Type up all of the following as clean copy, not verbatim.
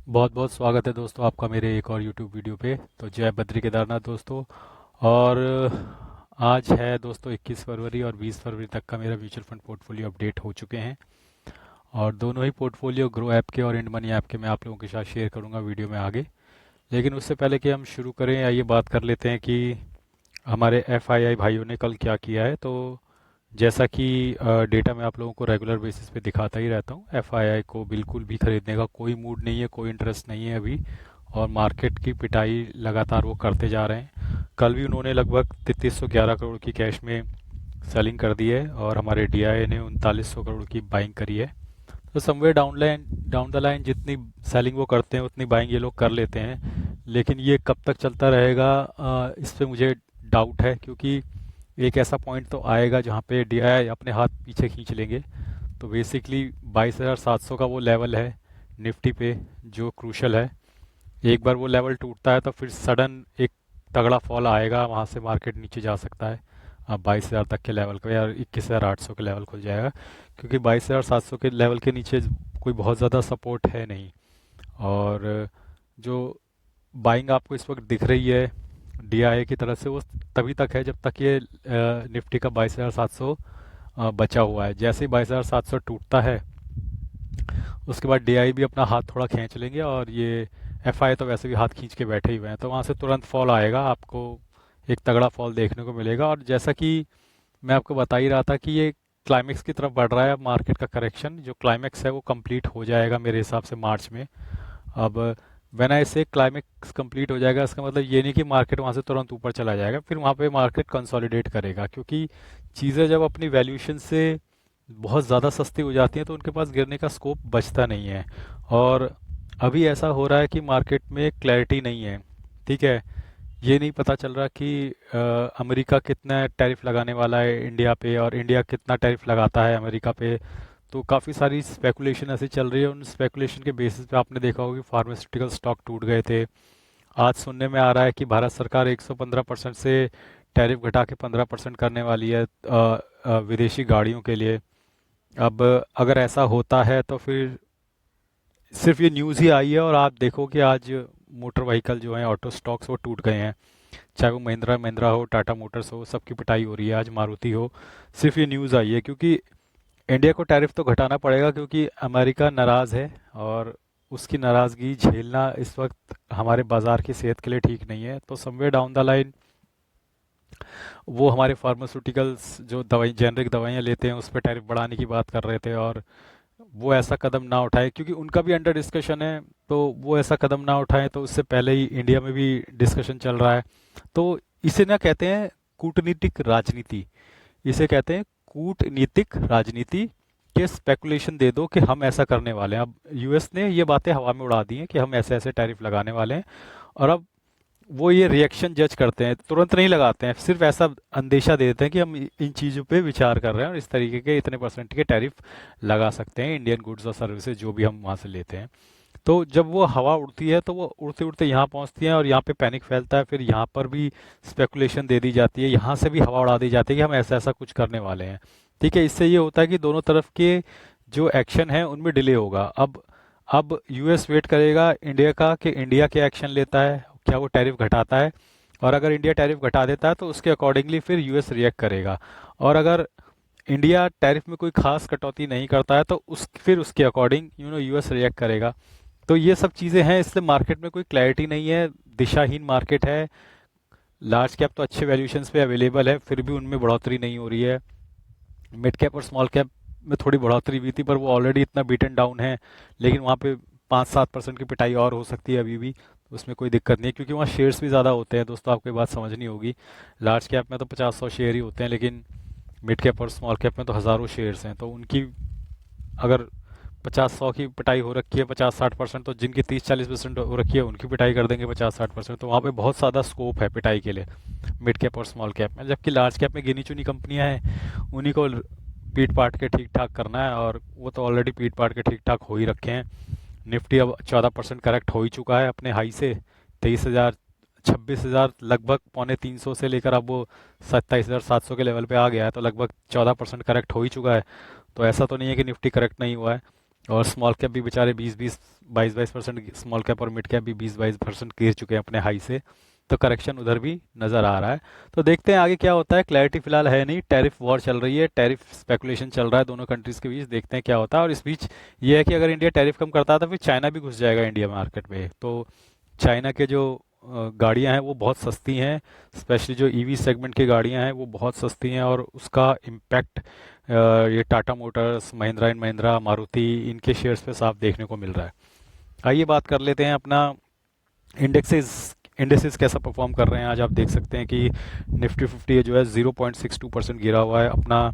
बहुत बहुत स्वागत है दोस्तों आपका मेरे एक और YouTube वीडियो पे। तो जय बद्री केदारनाथ दोस्तों। और आज है दोस्तों 21 फरवरी और 20 फरवरी तक का मेरा म्यूचुअल फंड पोर्टफोलियो अपडेट हो चुके हैं। और दोनों ही पोर्टफोलियो ग्रो ऐप के और इंड मनी ऐप के मैं आप लोगों के साथ शेयर करूंगा वीडियो में आगे। लेकिन उससे पहले कि हम शुरू करें आइए बात कर लेते हैं कि हमारे FII भाइयों ने कल क्या किया है। तो जैसा कि डेटा मैं आप लोगों को रेगुलर बेसिस पे दिखाता ही रहता हूँ, FII को बिल्कुल भी खरीदने का कोई मूड नहीं है, कोई इंटरेस्ट नहीं है अभी। और मार्केट की पिटाई लगातार वो करते जा रहे हैं। कल भी उन्होंने लगभग 3311 करोड़ की कैश में सेलिंग कर दी है और हमारे DIA ने 3900 करोड़ की बाइंग करी है। तो समवेयर डाउन द लाइन जितनी सेलिंग वो करते हैं उतनी बाइंग ये लोग कर लेते हैं। लेकिन ये कब तक चलता रहेगा, इस पे मुझे डाउट है, क्योंकि एक ऐसा पॉइंट तो आएगा जहाँ पे DIA अपने हाथ पीछे खींच लेंगे। तो बेसिकली 22,700 का वो लेवल है निफ्टी पे, जो क्रूशल है। एक बार वो लेवल टूटता है तो फिर सडन एक तगड़ा फॉल आएगा, वहाँ से मार्केट नीचे जा सकता है। 22,000 तक के लेवल का या 21,800 के लेवल खुल जाएगा, क्योंकि 22,700 के लेवल के नीचे कोई बहुत ज़्यादा सपोर्ट है नहीं। और जो बाइंग आपको इस वक्त दिख रही है DIA की तरफ से, वो तभी तक है जब तक ये निफ्टी का 22,700 बचा हुआ है। जैसे ही 22,700 टूटता है उसके बाद DI भी अपना हाथ थोड़ा खींच लेंगे, और ये FI तो वैसे भी हाथ खींच के बैठे ही हुए हैं, तो वहाँ से तुरंत फॉल आएगा, आपको एक तगड़ा फॉल देखने को मिलेगा। और जैसा कि मैं आपको बता ही रहा था कि ये क्लाइमेक्स की तरफ बढ़ रहा है। अब मार्केट का करेक्शन जो क्लाइमेक्स है वो कंप्लीट हो जाएगा मेरे हिसाब से मार्च में। अब व्हेन आई से क्लाइमेक्स कंप्लीट हो जाएगा, इसका मतलब ये नहीं कि मार्केट वहाँ से तुरंत ऊपर चला जाएगा, फिर वहाँ पे मार्केट कंसोलिडेट करेगा, क्योंकि चीज़ें जब अपनी वैल्यूएशन से बहुत ज़्यादा सस्ती हो जाती हैं तो उनके पास गिरने का स्कोप बचता नहीं है। और अभी ऐसा हो रहा है कि मार्केट में क्लैरिटी नहीं है। ठीक है, ये नहीं पता चल रहा कि अमेरिका कितना टैरिफ लगाने वाला है इंडिया पे, और इंडिया कितना टैरिफ लगाता है अमेरिका पे। तो काफ़ी सारी स्पेकुलेशन ऐसी चल रही है। उन स्पेकुलेशन के बेसिस पे आपने देखा होगा कि फार्मास्यूटिकल स्टॉक टूट गए थे। आज सुनने में आ रहा है कि भारत सरकार 115% से टैरिफ घटा के 15% करने वाली है विदेशी गाड़ियों के लिए। अब अगर ऐसा होता है तो फिर सिर्फ ये न्यूज़ ही आई है, और आप देखो कि आज मोटर व्हीकल जो हैं, ऑटो स्टॉक्स, वो टूट गए हैं। चाहे वो महिंद्रा महिंद्रा हो, टाटा मोटर्स हो, सबकी पिटाई हो रही है आज, मारुति हो। सिर्फ ये न्यूज़ आई है क्योंकि इंडिया को टैरिफ तो घटाना पड़ेगा, क्योंकि अमेरिका नाराज़ है। और उसकी नाराज़गी झेलना इस वक्त हमारे बाज़ार की सेहत के लिए ठीक नहीं है। तो समवेयर डाउन द लाइन वो हमारे फार्मास्यूटिकल्स जो दवाई जेनरिक दवाइयाँ लेते हैं उस पर टैरिफ बढ़ाने की बात कर रहे थे, और वो ऐसा कदम ना उठाए क्योंकि उनका भी अंडर डिस्कशन है। तो वो ऐसा कदम ना उठाएं, तो उससे पहले ही इंडिया में भी डिस्कशन चल रहा है। तो इसे ना कहते हैं कूटनीतिक राजनीति, इसे कहते हैं कूटनीतिक राजनीति के स्पेकुलेशन दे दो कि हम ऐसा करने वाले हैं। अब US ने ये बातें हवा में उड़ा दी हैं कि हम ऐसे ऐसे टैरिफ लगाने वाले हैं, और अब वो ये रिएक्शन जज करते हैं, तुरंत नहीं लगाते हैं, सिर्फ ऐसा अंदेशा दे देते हैं कि हम इन चीज़ों पे विचार कर रहे हैं और इस तरीके के इतने परसेंट के टैरिफ लगा सकते हैं इंडियन गुड्स और सर्विसेज जो भी हम वहाँ से लेते हैं। तो जब वो हवा उड़ती है तो वो उड़ते उड़ते यहाँ पहुँचती है, और यहाँ पे पैनिक फैलता है, फिर यहाँ पर भी स्पेकुलेशन दे दी जाती है, यहाँ से भी हवा उड़ा दी जाती है कि हम ऐसा ऐसा कुछ करने वाले हैं। ठीक है, इससे ये होता है कि दोनों तरफ के जो एक्शन है उनमें डिले होगा। अब US वेट करेगा इंडिया का कि इंडिया क्या एक्शन लेता है, क्या वो टैरिफ घटाता है। और अगर इंडिया टैरिफ घटा देता है तो उसके अकॉर्डिंगली फिर US रिएक्ट करेगा। और अगर इंडिया टैरिफ में कोई खास कटौती नहीं करता है तो फिर उसके अकॉर्डिंग US रिएक्ट करेगा। तो ये सब चीज़ें हैं, इसलिए मार्केट में कोई क्लैरिटी नहीं है, दिशाहीन मार्केट है। लार्ज कैप तो अच्छे वैल्यूएशंस पे अवेलेबल है, फिर भी उनमें बढ़ोतरी नहीं हो रही है। मिड कैप और स्मॉल कैप में थोड़ी बढ़ोतरी हुई थी, पर वो ऑलरेडी इतना बीटन डाउन है। लेकिन वहाँ पे 5-7% की पिटाई और हो सकती है अभी भी, तो उसमें कोई दिक्कत नहीं है, क्योंकि वहाँ शेयर्स भी ज़्यादा होते हैं दोस्तों, आपको ये बात समझनी होगी। लार्ज कैप में तो 50-100 शेयर ही होते हैं, लेकिन मिड कैप और स्मॉल कैप में तो हज़ारों शेयर्स हैं। तो उनकी अगर 50-100 की पिटाई हो रखी है, 50-60%, तो जिनकी 30-40% हो रखी है उनकी पिटाई कर देंगे 50-60%। तो वहाँ पे बहुत ज़्यादा स्कोप है पिटाई के लिए मिड कैप और स्मॉल कैप में। जबकि लार्ज कैप में गिनी चुनी कंपनियां हैं, उन्हीं को पीट पाट के ठीक ठाक करना है, और वो तो ऑलरेडी पीट पाट के ठीक ठाक हो ही रखे हैं। निफ्टी अब 14% करेक्ट हो ही चुका है अपने हाई से, 23,000 26,000 लगभग 250 से लेकर अब वो 27,700 के लेवल पे आ गया है, तो लगभग 14% करेक्ट हो ही चुका है। तो ऐसा तो नहीं है कि निफ्टी करेक्ट नहीं हुआ है। और स्मॉल कैप भी बेचारे 20-22% स्मॉल कैप और मिड कैप भी 20-22% गिर चुके हैं अपने हाई से। तो करेक्शन उधर भी नज़र आ रहा है। तो देखते हैं आगे क्या होता है। क्लैरिटी फिलहाल है नहीं, टैरिफ वॉर चल रही है, टैरिफ स्पेकुलेशन चल रहा है दोनों कंट्रीज़ के बीच। देखते हैं क्या होता है। और इस बीच ये है कि अगर इंडिया टैरिफ कम करता है तो फिर चाइना भी घुस जाएगा इंडिया मार्केट में। तो चाइना के जो गाड़ियां हैं वो बहुत सस्ती हैं, स्पेशली जो ईवी सेगमेंट की गाड़ियां हैं वो बहुत सस्ती हैं, और उसका इम्पैक्ट ये टाटा मोटर्स, महिंद्रा एंड महिंद्रा, मारुति, इनके शेयर्स पे साफ देखने को मिल रहा है। आइए बात कर लेते हैं अपना इंडेक्सेस। इंडेक्सेस कैसा परफॉर्म कर रहे हैं आज। आप देख सकते हैं कि निफ्टी 50 जो है 0.62% गिरा हुआ है। अपना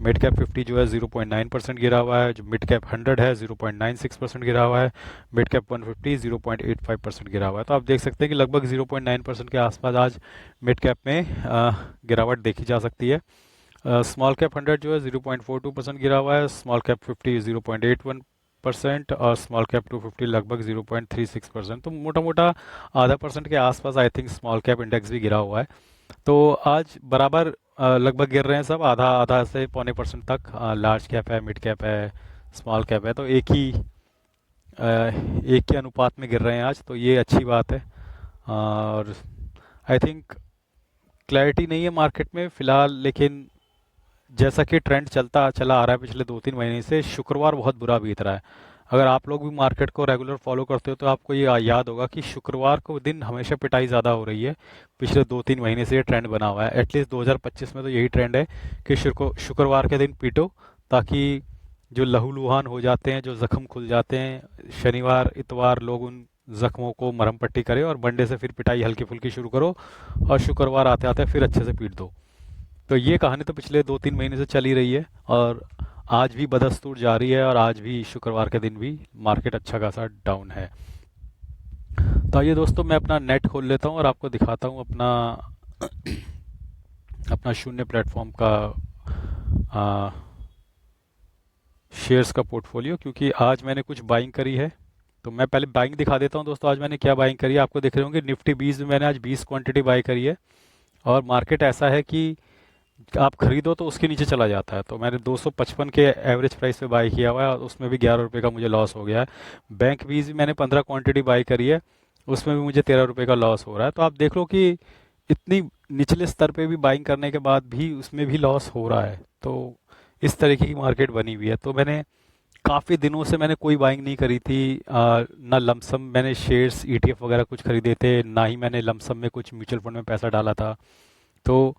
मिड कैप 50 जो है 0.9% गिरा हुआ है। जो मिड कैप 100 है 0.96% गिरा हुआ है। मिड कैप 150 0.85% गिरा हुआ है। तो आप देख सकते हैं कि लगभग 0.9% के आसपास आज मिड कैप में गिरावट देखी जा सकती है। स्मॉल कैप 100 जो है 0.42% गिरा हुआ है। स्मॉल कैप 50 0.81% और स्मॉल कैप 250 लगभग 0.36%। तो मोटा मोटा आधा परसेंट के आसपास I think small cap index भी गिरा हुआ है। तो आज बराबर लगभग गिर रहे हैं सब, आधा आधा से पौने परसेंट तक। लार्ज कैप है, मिड कैप है, स्मॉल कैप है, तो एक के अनुपात में गिर रहे हैं आज। तो ये अच्छी बात है। और आई थिंक क्लैरिटी नहीं है मार्केट में फ़िलहाल, लेकिन जैसा कि ट्रेंड चलता चला आ रहा है पिछले 2-3 महीने से, शुक्रवार बहुत बुरा बीत रहा है। अगर आप लोग भी मार्केट को रेगुलर फॉलो करते हो तो आपको ये याद होगा कि शुक्रवार को दिन हमेशा पिटाई ज़्यादा हो रही है। पिछले 2-3 महीने से ये ट्रेंड बना हुआ है। एटलीस्ट 2025 में तो यही ट्रेंड है कि शुक्रवार के दिन पीटो, ताकि जो लहूलुहान हो जाते हैं, जो जख्म खुल जाते हैं, शनिवार इतवार लोग उन जख्मों को मरहम पट्टी करें, और मंडे से फिर पिटाई हल्की फुल्की शुरू करो, और शुक्रवार आते आते फिर अच्छे से पीट दो। तो ये कहानी तो पिछले 2-3 महीने से चली रही है, और आज भी बदस्तूर जारी है, और आज भी शुक्रवार के दिन भी मार्केट अच्छा खासा डाउन है। तो आइए दोस्तों, मैं अपना नेट खोल लेता हूँ और आपको दिखाता हूँ अपना अपना शून्य प्लेटफॉर्म का शेयर्स का पोर्टफोलियो, क्योंकि आज मैंने कुछ बाइंग करी है। तो मैं पहले बाइंग दिखा देता हूँ दोस्तों। आज मैंने क्या बाइंग करी है आपको दिख रहे होंगे। निफ्टी 20 में मैंने आज 20 क्वांटिटी बाई करी है, और मार्केट ऐसा है कि आप खरीदो तो उसके नीचे चला जाता है। तो मैंने 255 के एवरेज प्राइस पे बाई किया हुआ है, और उसमें भी 11 रुपये का मुझे लॉस हो गया है। बैंक बीज भी मैंने 15 क्वांटिटी बाई करी है, उसमें भी मुझे 13 रुपये का लॉस हो रहा है। तो आप देख लो कि इतनी निचले स्तर पे भी बाइंग करने के बाद भी उसमें भी लॉस हो रहा है। तो इस तरीके की मार्केट बनी हुई है। तो मैंने काफ़ी दिनों से मैंने कोई बाइंग नहीं करी थी। ना लमसम मैंने शेयर्स ईटीएफ वगैरह कुछ खरीदे थे, ना ही मैंने लमसम में कुछ म्यूचुअल फंड में पैसा डाला था। तो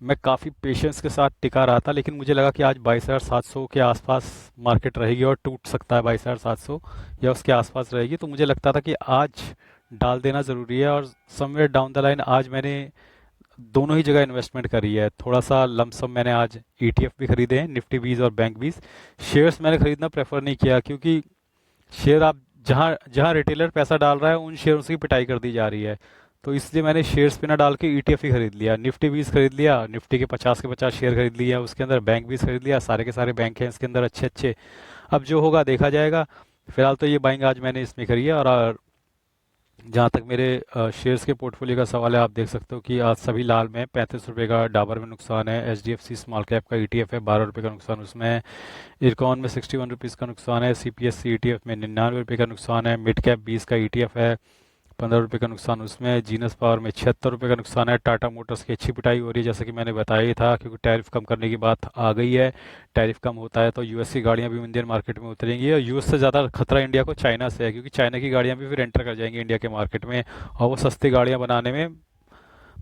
मैं काफ़ी पेशेंस के साथ टिका रहा था, लेकिन मुझे लगा कि आज 22,700 के आसपास मार्केट रहेगी, और टूट सकता है 22,700 या उसके आसपास रहेगी। तो मुझे लगता था कि आज डाल देना ज़रूरी है, और समवेयर डाउन द लाइन आज मैंने दोनों ही जगह इन्वेस्टमेंट करी है। थोड़ा सा लमसम मैंने आज ईटीएफ भी खरीदे हैं, निफ्टी बीज और बैंक बीज। शेयर्स मैंने खरीदना प्रेफर नहीं किया, क्योंकि शेयर आप जहाँ जहाँ रिटेलर पैसा डाल रहा है उन शेयरों की पिटाई कर दी जा रही है। तो इसलिए मैंने शेयर्स पे ना डाल के ईटीएफ ही खरीद लिया। निफ्टी 20 खरीद लिया, निफ्टी के 50 शेयर खरीद लिया, उसके अंदर बैंक 20 खरीद लिया। सारे के सारे बैंक हैं इसके अंदर अच्छे अच्छे। अब जो होगा देखा जाएगा। फिलहाल तो ये बाइंग आज मैंने इसमें करी है। और जहाँ तक मेरे शेयर्स के पोर्टफोलियो का सवाल है, आप देख सकते हो कि आज सभी लाल में। 35 रुपये का डाबर में नुकसान है। एचडीएफसी स्मॉल कैप का ईटीएफ है, 12 रुपये का नुकसान उसमें है। इरकॉन में 61 रुपीज़ का नुकसान है। सीपीएससी ईटीएफ में 99 रुपये का नुकसान है। मिड कैप 20 का ईटीएफ है, 15 रुपये का नुकसान उसमें है। जीनस पावर में 76 रुपये का नुकसान है। टाटा मोटर्स की अच्छी पिटाई हो रही है, जैसे कि मैंने बताया ही था, क्योंकि टैरिफ कम करने की बात आ गई है। टैरिफ कम होता है तो यूएस की गाड़ियां भी इंडियन मार्केट में उतरेंगी, और यूएस से ज़्यादा खतरा इंडिया को चाइना से है, क्योंकि चाइना की गाड़ियां भी फिर एंटर कर जाएंगी इंडिया के मार्केट में, और वो सस्ती गाड़ियाँ बनाने में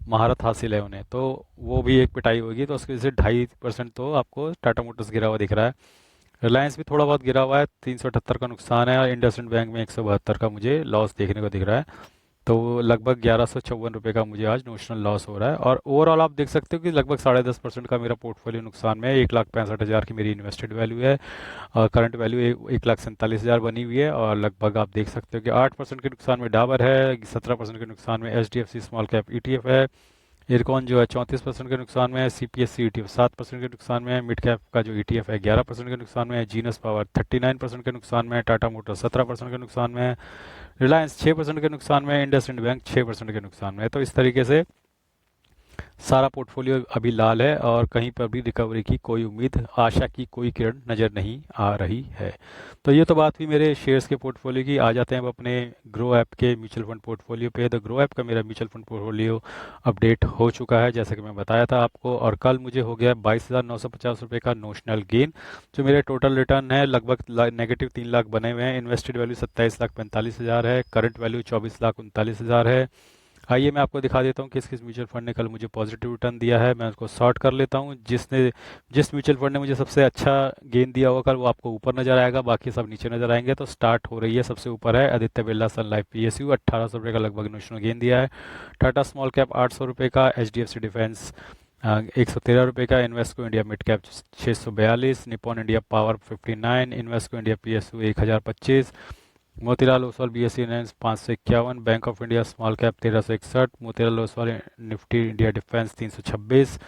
महारत हासिल है उन्हें। तो वो भी एक पिटाई होगी। तो उसकी वजह से 2.5% तो आपको टाटा मोटर्स गिरा हुआ दिख रहा है। रिलायंस भी थोड़ा बहुत गिरा हुआ है, 378 का नुकसान है। और इंडसइंड बैंक में 172 का मुझे लॉस देखने को दिख रहा है। तो लगभग 1154 रुपये का मुझे आज नोशनल लॉस हो रहा है। और ओवरऑल आप देख सकते हो कि लगभग 10.5% का मेरा पोर्टफोलियो नुकसान में है। 1,65,000 की मेरी इन्वेस्टेड वैल्यू है, और करंट वैल्यू 1,47,000 बनी हुई है। और लगभग आप देख सकते हो कि 8% के नुकसान में डाबर है, 17% के नुकसान में एचडीएफसी स्मॉल कैप ईटीएफ है। इरकॉन जो है 34% के नुकसान में है। सीपीएससी ईटीएफ 7% के नुकसान में है। मिड कैप का जो ईटीएफ है 11% के नुकसान में है। जीनस पावर 39% के नुकसान में है। टाटा मोटर 17% के नुकसान में है। रिलायंस 6% के नुकसान में है। इंडसइंड बैंक 6% के नुकसान में है। तो इस तरीके से सारा पोर्टफोलियो अभी लाल है और कहीं पर भी रिकवरी की कोई उम्मीद, आशा की कोई किरण नज़र नहीं आ रही है। तो ये तो बात हुई मेरे शेयर्स के पोर्टफोलियो की। आ जाते हैं अब अपने ग्रो ऐप के म्यूचुअल फंड पोर्टफोलियो पे। तो ग्रो ऐप का मेरा म्यूचुअल फंड पोर्टफोलियो अपडेट हो चुका है, जैसा कि मैं बताया था आपको, और कल मुझे हो गया 22,950 रुपये का नोशनल गेन। जो मेरे टोटल रिटर्न है लगभग नेगेटिव 3 लाख बने हुए हैं। इन्वेस्टेड वैल्यू 27,45,000 है, करंट वैल्यू 24,39,000 है। आइए मैं आपको दिखा देता हूँ किस किस म्यूचुअल फंड ने कल मुझे पॉजिटिव रिटर्न दिया है। मैं उसको सॉर्ट कर लेता हूँ। जिस म्यूचुअल फंड ने मुझे सबसे अच्छा गेन दिया होगा कल, वो आपको ऊपर नजर आएगा, बाकी सब नीचे नजर आएंगे। तो स्टार्ट हो रही है, सबसे ऊपर है आदित्य बिरला सन लाइफ PSU, 1800 रुपये का लगभग नोशनल गेन दिया है। टाटा स्मॉल कैप 800 रुपये का, HDFC डिफेंस 113 रुपये का, Invesco India mid cap 642, Nippon India power 59, Invesco India PSU 1025, Motilal Oswal BSE finance 551, bank of India small cap 1361, Motilal Oswal Nifty India defence 326,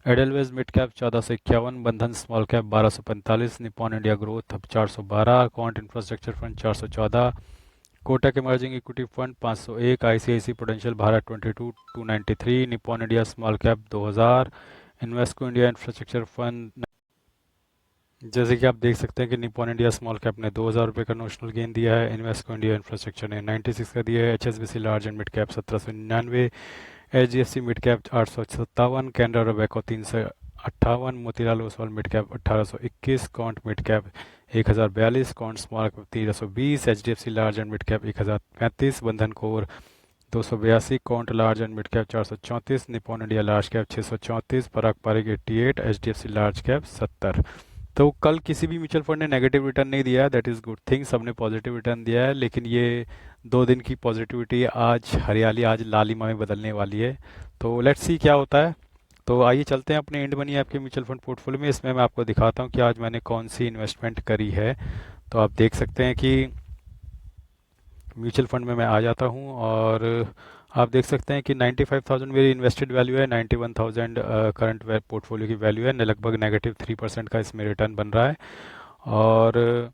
Edelweiss mid cap 1451, Bandhan small cap 1245, Nippon India growth 412, Quant infrastructure fund 414, Kotak emerging equity fund 501, ICICI Prudential Bharat 29293, Nippon India small cap 2000, Invesco India infrastructure fund. जैसे कि आप देख सकते हैं कि Nippon India small cap ने 2000 रुपये का नोशनल गेन दिया है, इन्वेस्को इंडिया इंफ्रास्ट्रक्चर ने 96 का दिया है, HSBC large and mid cap 1799, HDFC mid cap 857, Canara Robeco 358, Motilal Oswal mid cap 1821, Quant mid cap 1042, Quant small cap 1320, HDFC large and mid cap 1035, Bandhan core 282, Quant large and mid cap 434, Nippon India large cap 634, Parag Parikh 88, HDFC large cap 70। तो कल किसी भी mutual fund ने negative return नहीं दिया है, that is good thing. सबने positive return दिया है, लेकिन ये 2 दिन की पॉजिटिविटी आज हरियाली, आज लालिमा में बदलने वाली है। तो लेट्स सी क्या होता है। तो आइए चलते हैं अपने इंड मनी ऐप के म्यूचुअल फंड पोर्टफोलियो में। इसमें मैं आपको दिखाता हूँ कि आज मैंने कौन सी इन्वेस्टमेंट करी है। तो आप देख सकते हैं कि म्यूचुअल फंड में मैं आ जाता हूँ और आप देख सकते हैं कि 95,000 मेरी इन्वेस्टेड वैल्यू है, 91,000 करंट पोर्टफोलियो की वैल्यू है। लगभग नेगेटिव 3% का इसमें रिटर्न बन रहा है। और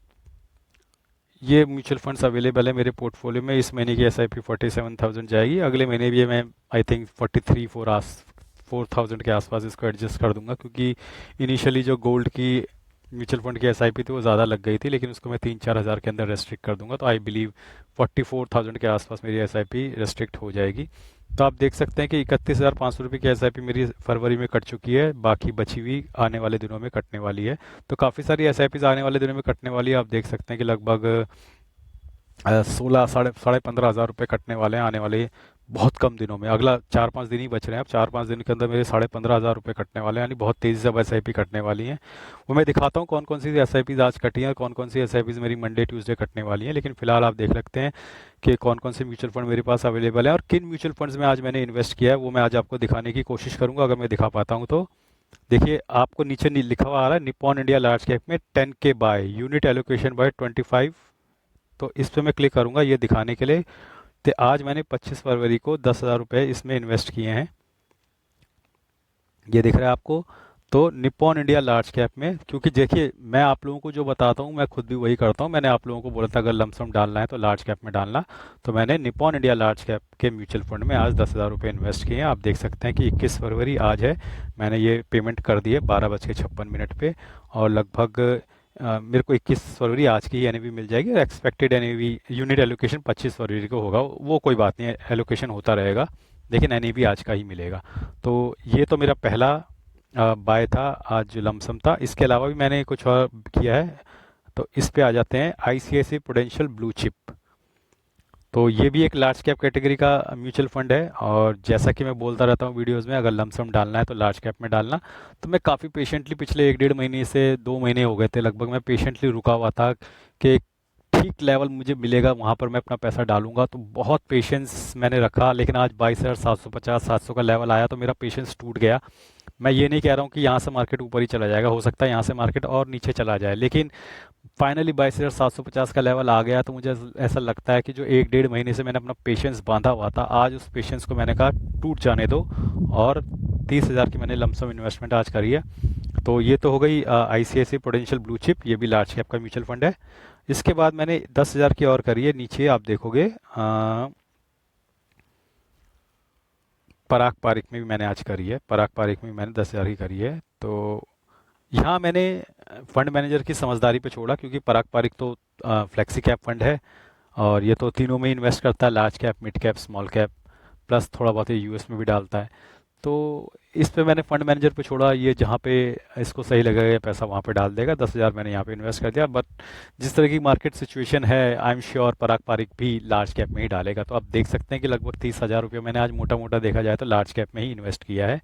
ये म्यूचुअल फंड्स अवेलेबल है मेरे पोर्टफोलियो में। इस महीने की SIP 47,000 जाएगी, अगले महीने भी मैं आई थिंक 4,000 के आसपास इसको एडजस्ट कर दूंगा, क्योंकि इनिशियली जो गोल्ड की म्यूचुअल फंड की SIP थी वो ज़्यादा लग गई थी, लेकिन उसको मैं 3-4 हज़ार के अंदर रेस्ट्रिक्ट कर दूंगा। तो आई बिलीव 44,000 के आसपास मेरी SIP रेस्ट्रिक्ट हो जाएगी। तो आप देख सकते हैं कि 31,500 रुपये की SIP मेरी फरवरी में कट चुकी है, बाकी बची हुई आने वाले दिनों में कटने वाली है। तो काफ़ी सारी SIPs आने वाले दिनों में कटने वाली है। आप देख सकते हैं कि लगभग 16 साढ़े 15,000 रुपये कटने वाले हैं आने वाले बहुत कम दिनों में। अगला 4-5 दिन ही बच रहे हैं, अब 4-5 दिन के अंदर मेरे 15,500 रुपये कटने वाले हैं, यानी बहुत तेज़ी से अब SIP कटने वाली हैं। वो मैं दिखाता हूँ कौन कौन सी SIPs आज कटी हैं और कौन कौन सी SIPs मेरी मंडे ट्यूसडे कटने वाली हैं। लेकिन फिलहाल आप देख सकते हैं कि कौन कौन से म्यूचुअल फंड मेरे पास अवेलेबल है और किन म्यूचुअल फंड्स में आज मैंने इन्वेस्ट किया है, वो मैं आज आपको दिखाने की कोशिश करूँगा, अगर मैं दिखा पाता हूँ तो। देखिए आपको नीचे लिखा हुआ आ रहा है निपॉन इंडिया लार्ज कैप में 10K bye, unit allocation bye 25। तो इस पर मैं क्लिक करूंगा ये दिखाने के लिए। तो आज मैंने 25 फरवरी को 10,000 रुपये इसमें इन्वेस्ट किए हैं, ये दिख रहा है आपको। तो निपॉन इंडिया लार्ज कैप में, क्योंकि देखिए मैं आप लोगों को जो बताता हूँ मैं खुद भी वही करता हूँ। मैंने आप लोगों को बोला था अगर लमसम डालना है तो लार्ज कैप में डालना, तो मैंने निपॉन इंडिया लार्ज कैप के म्यूचुअल फंड में आज 10,000 रुपये इन्वेस्ट किए हैं। आप देख सकते हैं कि 21 फरवरी आज है, मैंने ये पेमेंट कर दी है 12:56 पे, और लगभग मेरे को 21 फरवरी आज की NAV मिल जाएगी। और एक्सपेक्टेड NAV यूनिट एलोकेशन 25 फरवरी को होगा, वो कोई बात नहीं है, एलोकेशन होता रहेगा, लेकिन NAV आज का ही मिलेगा। तो ये तो मेरा पहला बाय था, आज लमसम था। इसके अलावा भी मैंने कुछ और किया है, तो इस पे आ जाते हैं। ICICI प्रूडेंशियल ब्लू चिप, तो ये भी एक लार्ज कैप कैटेगरी का म्यूचुअल फंड है। और जैसा कि मैं बोलता रहता हूँ वीडियोस में, अगर लमसम डालना है तो लार्ज कैप में डालना। तो मैं काफ़ी पेशेंटली पिछले 1-1.5 महीने से 2 महीने हो गए थे लगभग, मैं पेशेंटली रुका हुआ था कि एक ठीक लेवल मुझे मिलेगा वहाँ पर मैं अपना पैसा डालूंगा। तो बहुत पेशेंस मैंने रखा, लेकिन आज 22,750-700 का लेवल आया तो मेरा पेशेंस टूट गया। मैं ये नहीं कह रहा हूँ कि यहाँ से मार्केट ऊपर ही चला जाएगा, हो सकता है यहाँ से मार्केट और नीचे चला जाए, लेकिन फाइनली 22,750 का लेवल आ गया। तो मुझे ऐसा लगता है कि जो 1-1.5 महीने से मैंने अपना पेशेंस बांधा हुआ था, आज उस पेशेंस को मैंने कहा टूट जाने दो, और 30,000 की मैंने लमसम इन्वेस्टमेंट आज करी है। तो ये तो हो गई ICICI प्रूडेंशियल ब्लू चिप, ये भी लार्ज कैप का म्यूचुअल फंड है। इसके बाद मैंने 10,000 की और करी है, नीचे आप देखोगे पराग पारिक में भी मैंने आज करी है, पराग पारिक में भी मैंने 10,000 की करी है। तो यहाँ मैंने फंड मैनेजर की समझदारी पे छोड़ा, क्योंकि पराग पारिक तो फ्लेक्सी कैप फंड है, और ये तो तीनों में इन्वेस्ट करता है, large cap, mid cap, small cap, plus थोड़ा बहुत ये यूएस में भी डालता है। तो इस पे मैंने फंड मैनेजर पे छोड़ा, ये जहाँ पे इसको सही लगेगा ये पैसा वहाँ पे डाल देगा। 10,000 मैंने यहाँ पे इन्वेस्ट कर दिया। बट जिस तरह की मार्केट सिचुएशन है, आई एम श्योर पराग पारिक भी लार्ज कैप में ही डालेगा। तो आप देख सकते हैं कि लगभग 30,000 रुपये मैंने आज मोटा मोटा देखा जाए तो लार्ज कैप में ही इन्वेस्ट किया है।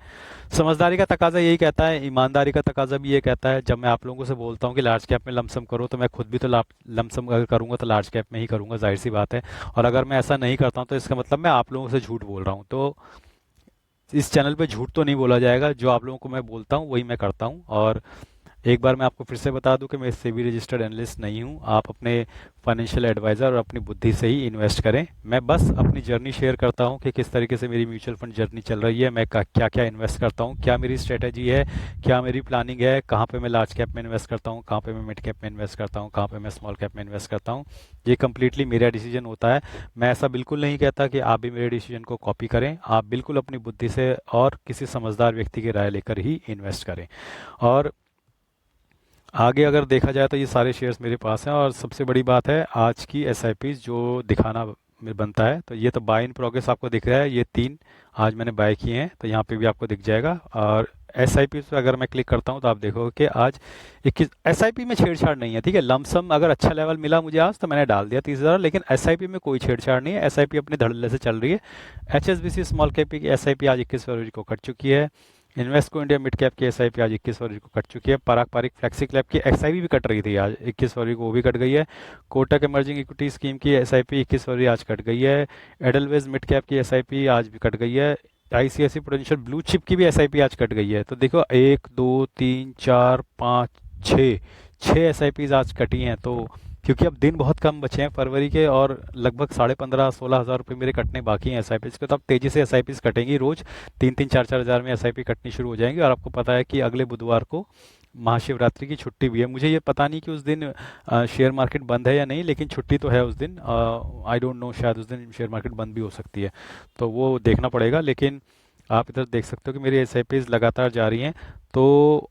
समझदारी का तकाजा यही कहता है, ईमानदारी का तकाजा भी ये कहता है। जब मैं आप लोगों से बोलता हूँ कि लार्ज कैप में लमसम करो, तो मैं खुद भी तो लमसम अगर करूँगा तो लार्ज कैप में ही करूँगा, जाहिर सी बात है। और अगर मैं ऐसा नहीं करता हूँ तो इसका मतलब मैं आप लोगों से झूठ बोल रहा हूँ। तो इस चैनल पे झूठ तो नहीं बोला जाएगा, जो आप लोगों को मैं बोलता हूँ वही मैं करता हूँ। और एक बार मैं आपको फिर से बता दूं कि मैं सेबी रजिस्टर्ड एनालिस्ट नहीं हूं। आप अपने फाइनेंशियल एडवाइज़र और अपनी बुद्धि से ही इन्वेस्ट करें। मैं बस अपनी जर्नी शेयर करता हूं कि किस तरीके से मेरी म्यूचुअल फंड जर्नी चल रही है, मैं क्या क्या इन्वेस्ट करता हूं, क्या मेरी स्ट्रेटेजी है, क्या मेरी प्लानिंग है, कहाँ पे मैं लार्ज कैप में इन्वेस्ट करता हूं, कहाँ पे मैं मिड कैप में इन्वेस्ट करता हूं, कहाँ पे मैं स्मॉल कैप में इन्वेस्ट करता हूं। ये कम्प्लीटली मेरा डिसीजन होता है। मैं ऐसा बिल्कुल नहीं कहता कि आप भी मेरे डिसीजन को कॉपी करें। आप बिल्कुल अपनी बुद्धि से और किसी समझदार व्यक्ति की राय लेकर ही इन्वेस्ट करें। और आगे अगर देखा जाए तो ये सारे शेयर्स मेरे पास हैं। और सबसे बड़ी बात है आज की एसआईपीज जो दिखाना में बनता है, तो ये तो बाय इन प्रोग्रेस आपको दिख रहा है, ये 3 आज मैंने बाय किए हैं, तो यहाँ पे भी आपको दिख जाएगा। और एसआईपी पे अगर मैं क्लिक करता हूँ तो आप देखोगे कि आज 21 एसआईपी में छेड़छाड़ नहीं है, ठीक है। लमसम अगर अच्छा लेवल मिला मुझे आज तो मैंने डाल दिया 30,000, लेकिन एसआईपी में कोई छेड़छाड़ नहीं है, एसआईपी अपने धड़ल्ले से चल रही है। एचएसबीसी स्मॉल कैप की एसआईपी आज 21 फरवरी को कट चुकी है। इन्वेस्को इंडिया मिड कैप की एसआईपी आज 21 फरवरी को कट चुकी है। पराग पारिक फ्लेक्सी कैप की एसआईपी भी कट रही थी आज 21 फरवरी को, वो भी कट गई है। कोटक इमर्जिंग इक्विटी स्कीम की एसआईपी 21 फरवरी आज कट गई है। एडलवेज मिड कैप की एसआईपी आज भी कट गई है। आईसीआईसी प्रूडेंशियल ब्लू चिप की भी एसआईपी आज कट गई है। तो देखो 1 2 3 4 5 6 6 एसआईपीज आज कटी हैं। तो क्योंकि अब दिन बहुत कम बचे हैं फरवरी के, और लगभग 15,500-16,000 रुपये मेरे कटने बाकी हैं एसआईपीज के, तो अब तेज़ी से एसआईपीज कटेंगी। रोज 3-3 4-4 हज़ार में एसआईपी कटनी शुरू हो जाएंगी। और आपको पता है कि अगले बुधवार को महाशिवरात्रि की छुट्टी भी है। मुझे ये पता नहीं कि उस दिन शेयर मार्केट बंद है या नहीं, लेकिन छुट्टी तो है उस दिन। आई डोंट नो, शायद उस दिन शेयर मार्केट बंद भी हो सकती है, तो वो देखना पड़ेगा। लेकिन आप इधर देख सकते हो कि मेरी एसआईपीज लगातार जा रही हैं। तो